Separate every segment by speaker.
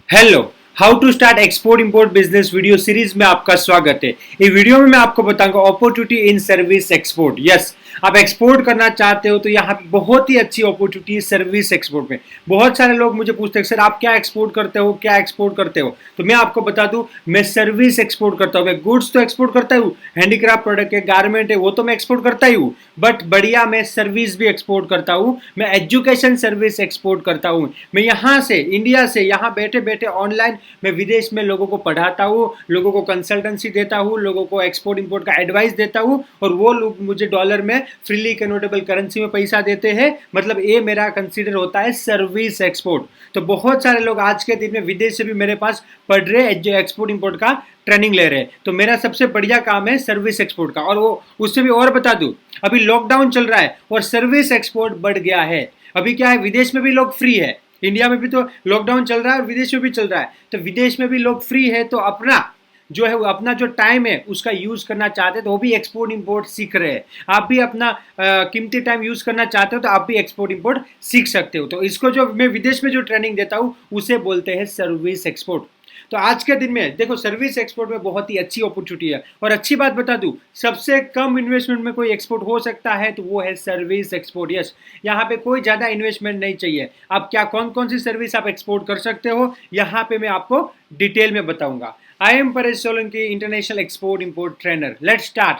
Speaker 1: Hello. How to start export import business video series में आपका स्वागत है। इस वीडियो में मैं आपको बताऊंगा opportunity in service export. Yes, आप एक्सपोर्ट करना चाहते हो तो यहाँ पे बहुत ही अच्छी अपॉर्चुनिटी है सर्विस एक्सपोर्ट में। बहुत सारे लोग मुझे पूछते हैं सर आप क्या एक्सपोर्ट करते हो, क्या एक्सपोर्ट करते हो। तो मैं आपको बता दूं मैं सर्विस एक्सपोर्ट करता हूँ। मैं गुड्स तो एक्सपोर्ट करता हूँ, हैंडीक्राफ्ट प्रोडक्ट है, गारमेंट है, वो तो मैं एक्सपोर्ट करता ही हूँ, बट बढ़िया मैं सर्विस भी एक्सपोर्ट करता हूँ। मैं एजुकेशन सर्विस एक्सपोर्ट करता हूँ। मैं यहाँ से इंडिया से यहाँ बैठे बैठे ऑनलाइन मैं विदेश में लोगों को पढ़ाता हूँ, लोगों को कंसल्टेंसी देता हूँ, लोगों को एक्सपोर्ट इंपोर्ट का एडवाइस देता हूँ और वो लोग मुझे डॉलर में फ्रीली कन्वर्टेबल करेंसी में पैसा देते हैं। मतलब ये मेरा कंसीडर होता है सर्विस एक्सपोर्ट। तो बहुत सारे लोग आज के दिन में विदेश से भी मेरे पास पढ़ रहे हैं, एक्सपोर्ट इंपोर्ट का ट्रेनिंग ले रहे हैं। तो मेरा सबसे बढ़िया काम है सर्विस एक्सपोर्ट का। और वो उससे भी और बता दूं, अभी लॉकडाउन चल रहा है और सर्विस एक्सपोर्ट बढ़ गया है। अभी क्या है, विदेश में भी लोग फ्री है, इंडिया में भी तो लॉकडाउन चल रहा है और विदेश में भी चल रहा है। तो विदेश में भी लोग फ्री है तो अपना जो है अपना जो टाइम है उसका यूज करना चाहते हैं तो वो भी एक्सपोर्ट इंपोर्ट सीख रहे हैं। आप भी अपना कीमती टाइम यूज करना चाहते हो तो आप भी एक्सपोर्ट इंपोर्ट सीख सकते हो। तो इसको जो मैं विदेश में जो ट्रेनिंग देता हूँ उसे बोलते हैं सर्विस एक्सपोर्ट। तो आज के दिन में देखो सर्विस एक्सपोर्ट में बहुत ही अच्छी अपॉर्चुनिटी है। और अच्छी बात बता दूं, सबसे कम इन्वेस्टमेंट में कोई एक्सपोर्ट हो सकता है तो वो है सर्विस एक्सपोर्ट। यस, यहाँ पे कोई ज्यादा इन्वेस्टमेंट नहीं चाहिए। आप क्या कौन कौन सी सर्विस आप एक्सपोर्ट कर सकते हो यहाँ पे मैं आपको डिटेल में बताऊंगा। I am Paresh Solanki, international export import trainer. Let's start.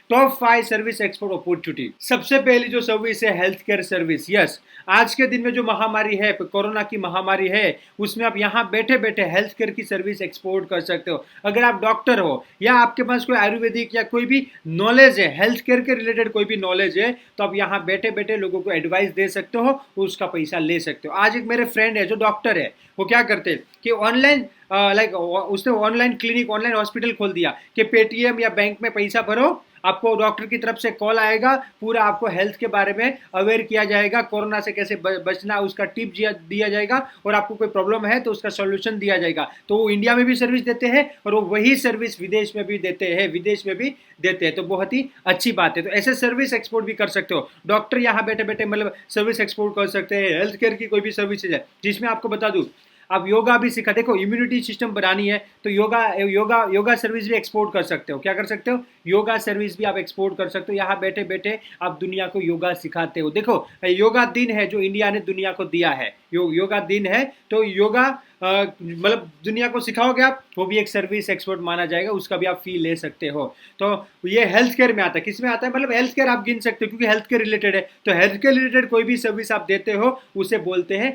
Speaker 1: Top 5 service export opportunity. सबसे पहली जो सर्विस है हेल्थ केयर सर्विस। यस, आज के दिन में जो महामारी है, कोरोना की महामारी है, उसमें आप यहाँ बैठे बैठे हेल्थ केयर की सर्विस एक्सपोर्ट कर सकते हो। अगर आप डॉक्टर हो या आपके पास कोई आयुर्वेदिक या कोई भी नॉलेज है, हेल्थ केयर के रिलेटेड कोई भी नॉलेज है, तो आप यहाँ बैठे बैठे लोगों को एडवाइस दे सकते हो, उसका पैसा ले सकते हो। आज एक मेरे फ्रेंड है जो डॉक्टर है, वो क्या करते हैं कि ऑनलाइन उसने ऑनलाइन क्लिनिक, ऑनलाइन हॉस्पिटल खोल दिया कि पेटीएम या बैंक में पैसा भरो, आपको डॉक्टर की तरफ से कॉल आएगा, पूरा आपको हेल्थ के बारे में अवेयर किया जाएगा, कोरोना से कैसे बचना उसका टिप दिया जाएगा और आपको कोई प्रॉब्लम है तो उसका सॉल्यूशन दिया जाएगा। तो वो इंडिया में भी सर्विस देते हैं और वो वही सर्विस विदेश में भी देते हैं, विदेश में भी देते हैं। तो बहुत ही अच्छी बात है। तो ऐसे सर्विस एक्सपोर्ट भी कर सकते हो। डॉक्टर यहाँ बैठे बैठे मतलब सर्विस एक्सपोर्ट कर सकते हैं। हेल्थ केयर की कोई भी सर्विसेज है जिसमें आपको बता दूं आप योगा भी सिखा, देखो इम्यूनिटी सिस्टम बनानी है तो योगा योगा योगा सर्विस भी एक्सपोर्ट कर सकते हो। क्या कर सकते हो, योगा सर्विस भी आप एक्सपोर्ट कर सकते हो। यहाँ बैठे बैठे आप दुनिया को योगा सिखाते हो। देखो योगा दिन है जो इंडिया ने दुनिया को दिया है, योगा दिन है तो योगा मतलब दुनिया को सिखाओगे आप, वो भी एक सर्विस एक्सपोर्ट माना जाएगा, उसका भी आप फी ले सकते हो। तो ये हेल्थ केयर में आता है। किस में आता है, मतलब हेल्थ केयर आप गिन सकते हो क्योंकि हेल्थ केयर रिलेटेड है। तो हेल्थ केयर रिलेटेड कोई भी सर्विस आप देते हो उसे बोलते हैं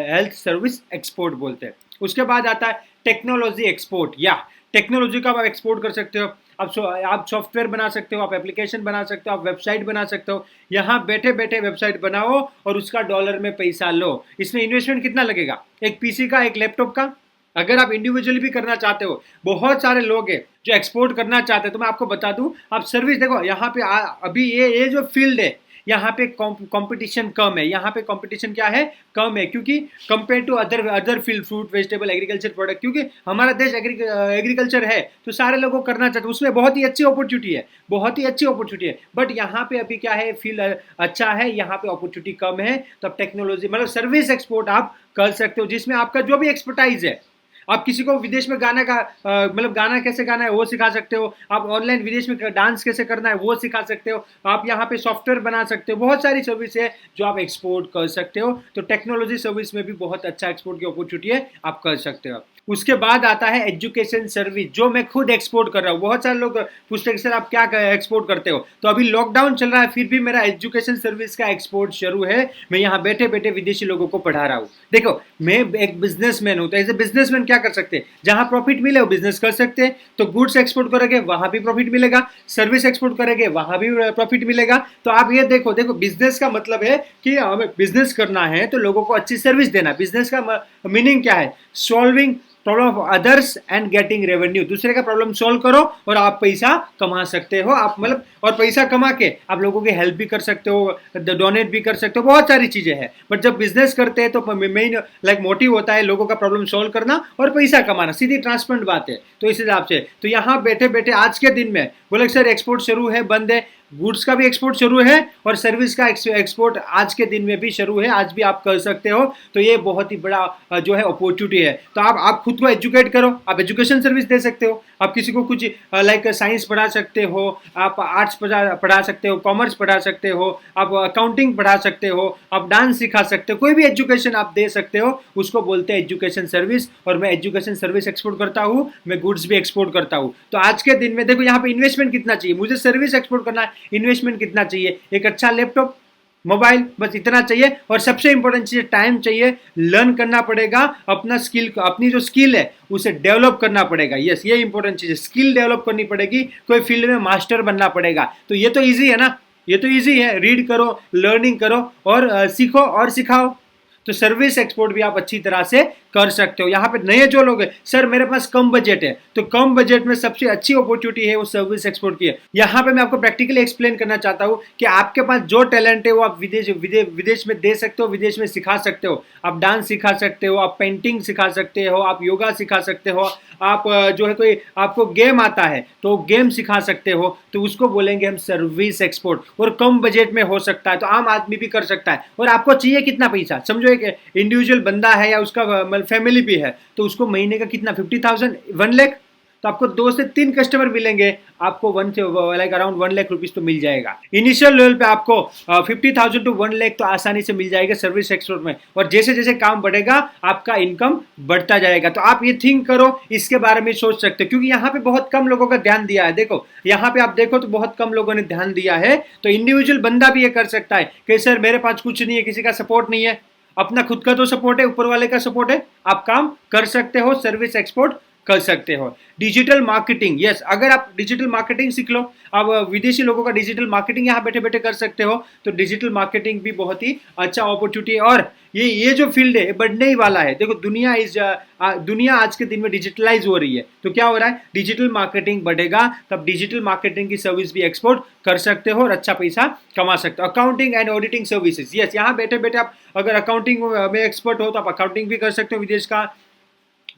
Speaker 1: हेल्थ सर्विस एक्सपोर्ट बोलते हैं। उसके बाद आता है टेक्नोलॉजी एक्सपोर्ट। या टेक्नोलॉजी का आप एक्सपोर्ट कर सकते हो। आप सॉफ्टवेयर बना सकते हो, आप एप्लीकेशन बना सकते हो, आप वेबसाइट बना सकते हो। यहाँ बैठे बैठे वेबसाइट बनाओ और उसका डॉलर में पैसा लो। इसमें इन्वेस्टमेंट कितना लगेगा, एक पीसी का, एक लैपटॉप का। अगर आप इंडिविजुअली भी करना चाहते हो, बहुत सारे लोग हैं जो एक्सपोर्ट करना चाहते हैं, तो मैं आपको बता दूं आप सर्विस देखो यहाँ पे अभी ये जो फील्ड है यहाँ पे कंपटीशन कम है। यहाँ पे कंपटीशन क्या है, कम है, क्योंकि compare to other field, fruit vegetable agriculture product, क्योंकि हमारा देश एग्रीकल्चर है तो सारे लोगों को करना चाहते हैं, उसमें बहुत ही अच्छी अपॉर्चुनिटी है, बहुत ही अच्छी अपॉर्चुनिटी है। बट यहाँ पे अभी क्या है, फील्ड अच्छा है, यहाँ पे अपॉर्चुनिटी कम है। तो अब टेक्नोलॉजी मतलब सर्विस एक्सपोर्ट आप कर सकते हो जिसमें आपका जो भी एक्सपर्टाइज है। आप किसी को विदेश में गाना का मतलब गाना कैसे गाना है वो सिखा सकते हो। आप ऑनलाइन विदेश में डांस कैसे करना है वो सिखा सकते हो। आप यहाँ पे सॉफ्टवेयर बना सकते हो। बहुत सारी सर्विस है जो आप एक्सपोर्ट कर सकते हो। तो टेक्नोलॉजी सर्विस में भी बहुत अच्छा एक्सपोर्ट की अपॉर्चुनिटी है, आप कर सकते हो। उसके बाद आता है एजुकेशन सर्विस, जो मैं खुद एक्सपोर्ट कर रहा हूँ। बहुत सारे लोग पूछते हैं सर आप क्या एक्सपोर्ट करते हो। तो अभी लॉकडाउन चल रहा है फिर भी मेरा एजुकेशन सर्विस का एक्सपोर्ट शुरू है। मैं यहाँ बैठे बैठे विदेशी लोगों को पढ़ा रहा हूँ। देखो मैं एक बिजनेसमैन हूँ, तो एज ए बिजनेसमैन क्या कर सकते हैं, जहां प्रॉफिट मिले वो बिजनेस कर सकते हैं। तो गुड्स एक्सपोर्ट करेंगे वहां भी प्रॉफिट मिलेगा, सर्विस एक्सपोर्ट करेंगे वहां भी प्रॉफिट मिलेगा। तो आप ये देखो बिजनेस का मतलब है कि हमें बिजनेस करना है तो लोगों को अच्छी सर्विस देना। बिजनेस का मीनिंग क्या है, solving problem of others and getting revenue. दूसरे का प्रॉब्लम सॉल्व करो और आप पैसा कमा सकते हो। आप मतलब और पैसा कमा के आप लोगों की हेल्प भी कर सकते हो, डोनेट भी कर सकते हो, बहुत सारी चीजें हैं। बट जब बिजनेस करते हैं तो मेन मोटिव होता है लोगों का प्रॉब्लम सॉल्व करना और पैसा कमाना, सीधी ट्रांसपेरेंट बात है। तो इस हिसाब से तो यहाँ बैठे बैठे आज के दिन में बोले सर एक्सपोर्ट शुरू है, बंद है, गुड्स का भी एक्सपोर्ट शुरू है और सर्विस का एक्सपोर्ट आज के दिन में भी शुरू है, आज भी आप कर सकते हो। तो ये बहुत ही बड़ा जो है अपॉर्चुनिटी है। तो आप खुद को एजुकेट करो, आप एजुकेशन सर्विस दे सकते हो, आप किसी को कुछ लाइक साइंस पढ़ा सकते हो, आप आर्ट्स पढ़ा सकते हो, कॉमर्स पढ़ा सकते हो, आप अकाउंटिंग पढ़ा सकते हो, आप डांस सिखा सकते हो, कोई भी एजुकेशन आप दे सकते हो, उसको बोलते हैं एजुकेशन सर्विस। और मैं एजुकेशन सर्विस एक्सपोर्ट करता हूँ, मैं गुड्स भी एक्सपोर्ट करता हूँ। तो आज के दिन में देखो यहाँ पे इन्वेस्टमेंट कितना चाहिए, मुझे सर्विस एक्सपोर्ट करना है, इन्वेस्टमेंट कितना चाहिए, एक अच्छा लैपटॉप, मोबाइल, बस इतना चाहिए। और सबसे इंपॉर्टेंट चीज टाइम चाहिए, लर्न करना पड़ेगा, अपना स्किल, अपनी जो स्किल है उसे डेवलप करना पड़ेगा। यस, ये इंपॉर्टेंट चीज है, स्किल डेवलप करनी पड़ेगी, कोई फील्ड में मास्टर बनना पड़ेगा। तो ये तो इजी है ना, ये तो इजी है, रीड करो, लर्निंग करो और सीखो और सिखाओ। तो सर्विस एक्सपोर्ट भी आप अच्छी तरह से कर सकते हो। यहाँ पे नए जो लोग हैं, सर मेरे पास कम बजट है, तो कम बजट में सबसे अच्छी अपॉर्चुनिटी है वो सर्विस एक्सपोर्ट की है। यहाँ पे मैं आपको प्रैक्टिकली एक्सप्लेन करना चाहता हूँ कि आपके पास जो टैलेंट है वो आप विदेश में दे सकते हो, विदेश में सिखा सकते हो। आप डांस सिखा सकते हो, आप पेंटिंग सिखा सकते हो, आप योगा सिखा सकते हो, आप जो है कोई आपको गेम आता है तो गेम सिखा सकते हो, तो उसको बोलेंगे हम सर्विस एक्सपोर्ट। और कम बजट में हो सकता है, तो आम आदमी भी कर सकता है। और आपको चाहिए कितना पैसा, समझो एक इंडिविजुअल बंदा है या उसका फैमिली भी है, तो उसको महीने का कितना 50,000, 1 लाख, तो आपको 2 से 3 कस्टमर मिलेंगे, आपको 1 से लाइक अराउंड 1 लाख रुपीज तो मिल जाएगा। इनिशियल लेवल पे आपको 50,000 टू 1 लाख तो आसानी से मिल जाएगा सर्विस एक्सपोर्ट में। और जैसे जैसे काम बढ़ेगा आपका इनकम बढ़ता जाएगा। तो आप ये थिंक करो, इसके बारे में सोच सकते हो, क्योंकि यहाँ पे बहुत कम लोगों का ध्यान दिया है। देखो यहाँ पे आप देखो तो बहुत कम लोगों ने ध्यान दिया है। तो इंडिविजुअल बंदा भी ये कर सकता है कि सर मेरे पास कुछ नहीं है, किसी का सपोर्ट नहीं है, अपना खुद का तो सपोर्ट है, ऊपर वाले का सपोर्ट है, आप काम कर सकते हो, सर्विस एक्सपोर्ट कर सकते हो। डिजिटल मार्केटिंग, यस, अगर आप डिजिटल मार्केटिंग सीख लो, आप विदेशी लोगों का डिजिटल मार्केटिंग यहाँ बैठे बैठे कर सकते हो, तो डिजिटल मार्केटिंग भी बहुत ही अच्छा अपॉर्चुनिटी है। और ये जो फील्ड है बढ़ने ही वाला है। देखो दुनिया आज के दिन में डिजिटलाइज हो रही है, तो क्या हो रहा है, डिजिटल मार्केटिंग बढ़ेगा, तब डिजिटल मार्केटिंग की सर्विस भी एक्सपोर्ट कर सकते हो और अच्छा पैसा कमा सकते हो। Accounting and auditing services, yes, यहाँ बैठे बैठे आप अगर अकाउंटिंग में एक्सपर्ट हो तो आप अकाउंटिंग भी कर सकते हो विदेश का।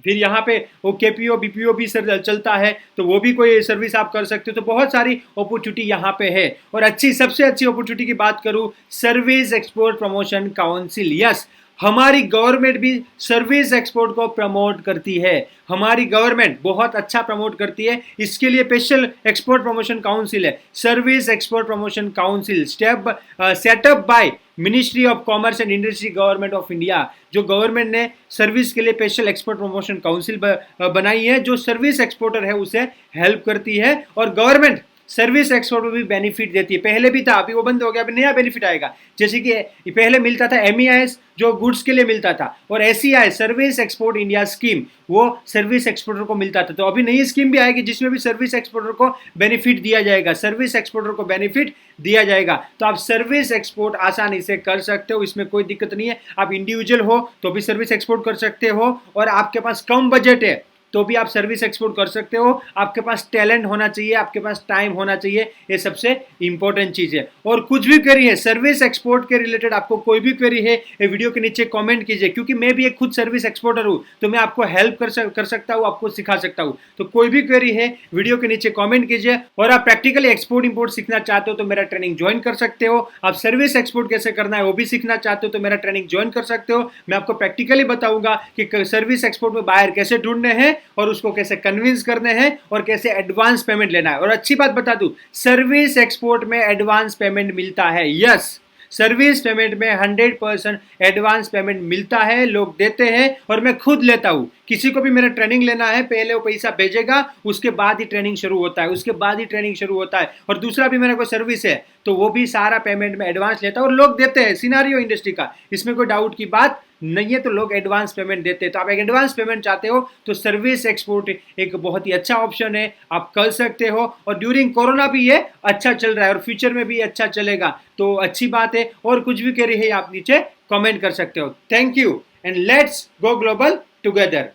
Speaker 1: फिर यहाँ पे वो केपीओ बीपीओ भी चलता है, तो वो भी कोई सर्विस आप कर सकते हो। तो बहुत सारी अपॉर्चुनिटी यहाँ पे है। और सबसे अच्छी अपॉर्चुनिटी की बात करूँ, service export promotion council, yes, हमारी गवर्नमेंट भी सर्विस एक्सपोर्ट को प्रमोट करती है, हमारी गवर्नमेंट बहुत अच्छा प्रमोट करती है। इसके लिए स्पेशल एक्सपोर्ट प्रमोशन काउंसिल है, service export promotion council, setup by ministry of commerce and industry, government of India. जो गवर्नमेंट ने सर्विस के लिए स्पेशल एक्सपोर्ट प्रमोशन काउंसिल बनाई है, जो सर्विस एक्सपोर्टर है उसे हेल्प करती है। और गवर्नमेंट सर्विस एक्सपोर्ट में भी बेनिफिट देती है, पहले भी था, अभी वो बंद हो गया, अभी नया बेनिफिट आएगा। जैसे कि पहले मिलता था MEIS जो गुड्स के लिए मिलता था, और SEI service export India scheme, वो सर्विस एक्सपोर्टर को मिलता था। तो अभी नई स्कीम भी आएगी जिसमें भी सर्विस एक्सपोर्टर को बेनिफिट दिया जाएगा, सर्विस एक्सपोर्टर को बेनिफिट दिया जाएगा। तो आप सर्विस एक्सपोर्ट आसानी से कर सकते हो, इसमें कोई दिक्कत नहीं है। आप इंडिविजुअल हो तो भी सर्विस एक्सपोर्ट कर सकते हो, और आपके पास कम बजट है तो भी आप सर्विस एक्सपोर्ट कर सकते हो। आपके पास टैलेंट होना चाहिए, आपके पास टाइम होना चाहिए, ये सबसे इंपॉर्टेंट चीज है। और कुछ भी क्वेरी है सर्विस एक्सपोर्ट के रिलेटेड, आपको कोई भी क्वेरी है, ये वीडियो के नीचे कमेंट कीजिए, क्योंकि मैं भी एक खुद सर्विस एक्सपोर्टर हूं, तो मैं आपको हेल्प कर सकता हूं, आपको सिखा सकता हूं। तो कोई भी क्वेरी है वीडियो के नीचे कॉमेंट कीजिए। और आप प्रैक्टिकली एक्सपोर्ट इंपोर्ट सीखना चाहते हो तो मेरा ट्रेनिंग ज्वाइन कर सकते हो। आप सर्विस एक्सपोर्ट कैसे करना है वो भी सीखना चाहते हो तो मेरा ट्रेनिंग ज्वाइन कर सकते हो। मैं आपको प्रैक्टिकली बताऊंगा कि सर्विस एक्सपोर्ट में बायर कैसे ढूंढने हैं, और उसको कैसे कन्विंस करने हैं, और कैसे एडवांस पेमेंट लेना है। और अच्छी बात बता दूं, सर्विस एक्सपोर्ट में एडवांस पेमेंट मिलता है। यस, सर्विस पेमेंट में 100% एडवांस पेमेंट मिलता है, लोग देते हैं, और मैं खुद लेता हूं। किसी को भी मेरा ट्रेनिंग लेना है, पहले वो पैसा भेजेगा, उसके बाद ही ट्रेनिंग शुरू होता है, और दूसरा भी मेरा कोई सर्विस है तो वो भी सारा पेमेंट में एडवांस लेता है, और लोग देते हैं, सिनारियो इंडस्ट्री का, इसमें कोई डाउट की बात नहीं है। तो लोग एडवांस पेमेंट देते हैं। तो आप एक एडवांस पेमेंट चाहते हो तो सर्विस एक्सपोर्ट एक बहुत ही अच्छा ऑप्शन है, आप कर सकते हो। और ड्यूरिंग कोरोना भी ये अच्छा चल रहा है, और फ्यूचर में भी अच्छा चलेगा, तो अच्छी बात है। और कुछ भी कह रही है आप नीचे कमेंट कर सकते हो। Thank you and let's go global together.